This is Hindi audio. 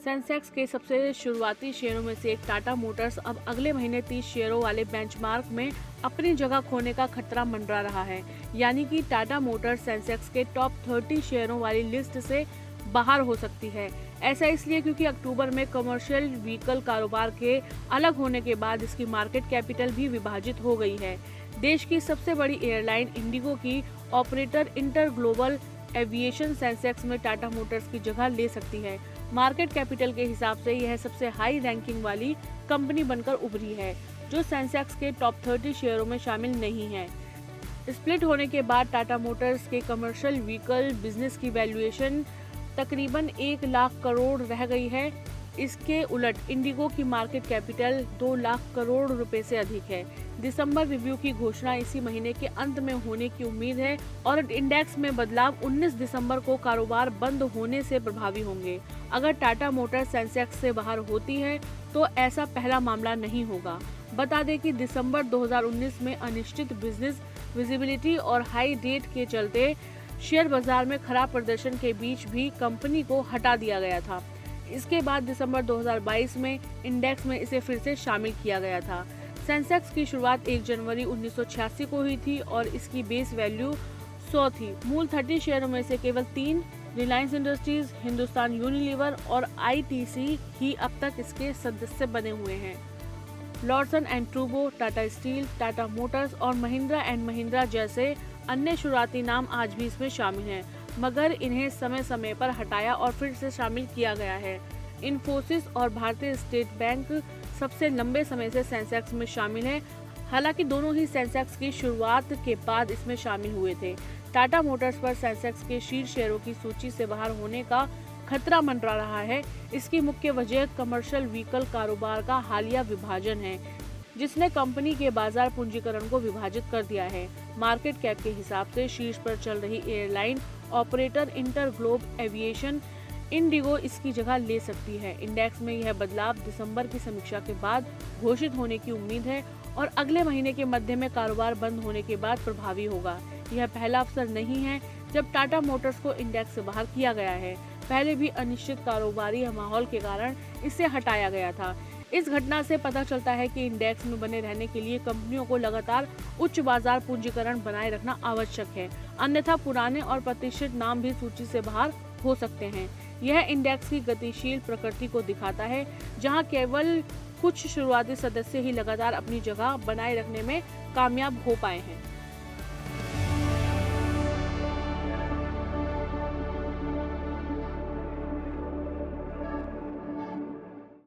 सेंसेक्स के सबसे शुरुआती शेयरों में से एक टाटा मोटर्स अब अगले महीने 30 शेयरों वाले बेंचमार्क में अपनी जगह खोने का खतरा मंडरा रहा है। यानी कि टाटा मोटर्स सेंसेक्स के टॉप 30 शेयरों वाली लिस्ट से बाहर हो सकती है। ऐसा इसलिए क्योंकि अक्टूबर में कमर्शियल व्हीकल कारोबार के अलग होने के बाद इसकी मार्केट कैपिटल भी विभाजित हो गई है। देश की सबसे बड़ी एयरलाइन इंडिगो की operator inter global aviation Sensex में टाटा मोटर्स की जगह ले सकती है। मार्केट कैपिटल के हिसाब से यह सबसे हाई रैंकिंग वाली कंपनी बनकर उभरी है, जो सेंसेक्स के टॉप 30 शेयरों में शामिल नहीं है। स्प्लिट होने के बाद टाटा मोटर्स के कमर्शियल व्हीकल बिजनेस की वैल्यूएशन तकरीबन 1 लाख करोड़ रह गई है। इसके उलट इंडिगो की मार्केट कैपिटल 2 लाख करोड़ रुपए से अधिक है। दिसंबर रिव्यू की घोषणा इसी महीने के अंत में होने की उम्मीद है और इंडेक्स में बदलाव 19 दिसंबर को कारोबार बंद होने से प्रभावी होंगे। अगर टाटा मोटर्स सेंसेक्स से बाहर होती है तो ऐसा पहला मामला नहीं होगा। बता दें कि दिसंबर 2019 में अनिश्चित बिजनेस विजिबिलिटी और हाई डेट के चलते शेयर बाजार में खराब प्रदर्शन के बीच भी कंपनी को हटा दिया गया था। इसके बाद दिसंबर 2022 में इंडेक्स में इसे फिर से शामिल किया गया था। सेंसेक्स की शुरुआत 1 जनवरी 1986 को हुई थी और इसकी बेस वैल्यू 100 थी। मूल 30 शेयरों में से केवल 3 रिलायंस इंडस्ट्रीज, हिंदुस्तान यूनिलीवर और आईटीसी ही अब तक इसके सदस्य बने हुए हैं। लॉर्सन एंड ट्रूबो, टाटा स्टील, टाटा मोटर्स और महिंद्रा एंड महिंद्रा जैसे अन्य शुरुआती नाम आज भी इसमें शामिल हैं, मगर इन्हें समय समय पर हटाया और फिर से शामिल किया गया है। इन्फोसिस और भारतीय स्टेट बैंक सबसे लंबे समय से सेंसेक्स में शामिल है। हालांकि दोनों ही सेंसेक्स की शुरुआत के बाद इसमें शामिल हुए थे। टाटा मोटर्स पर सेंसेक्स के शीर्ष शेयरों की सूची से बाहर होने का खतरा मंडरा रहा है। इसकी मुख्य वजह कमर्शियल व्हीकल कारोबार का हालिया विभाजन है, जिसने कंपनी के बाजार पूंजीकरण को विभाजित कर दिया है। मार्केट कैप के हिसाब से शीर्ष पर चल रही airline operator inter globe aviation Indigo इसकी जगह ले सकती है। इंडेक्स में यह बदलाव दिसंबर की समीक्षा के बाद घोषित होने की उम्मीद है और अगले महीने के मध्य में कारोबार बंद होने के बाद प्रभावी होगा। यह पहला अवसर नहीं है जब टाटा मोटर्स को इंडेक्स से बाहर किया गया है। पहले भी अनिश्चित कारोबारी माहौल के कारण इसे हटाया गया था। इस घटना से पता चलता है कि इंडेक्स में बने रहने के लिए कंपनियों को लगातार उच्च बाजार पूंजीकरण बनाए रखना आवश्यक है, अन्यथा पुराने और प्रतिष्ठित नाम भी सूची से बाहर हो सकते हैं। यह इंडेक्स की गतिशील प्रकृति को दिखाता है, जहां केवल कुछ शुरुआती सदस्य ही लगातार अपनी जगह बनाए रखने में कामयाब हो पाए हैं।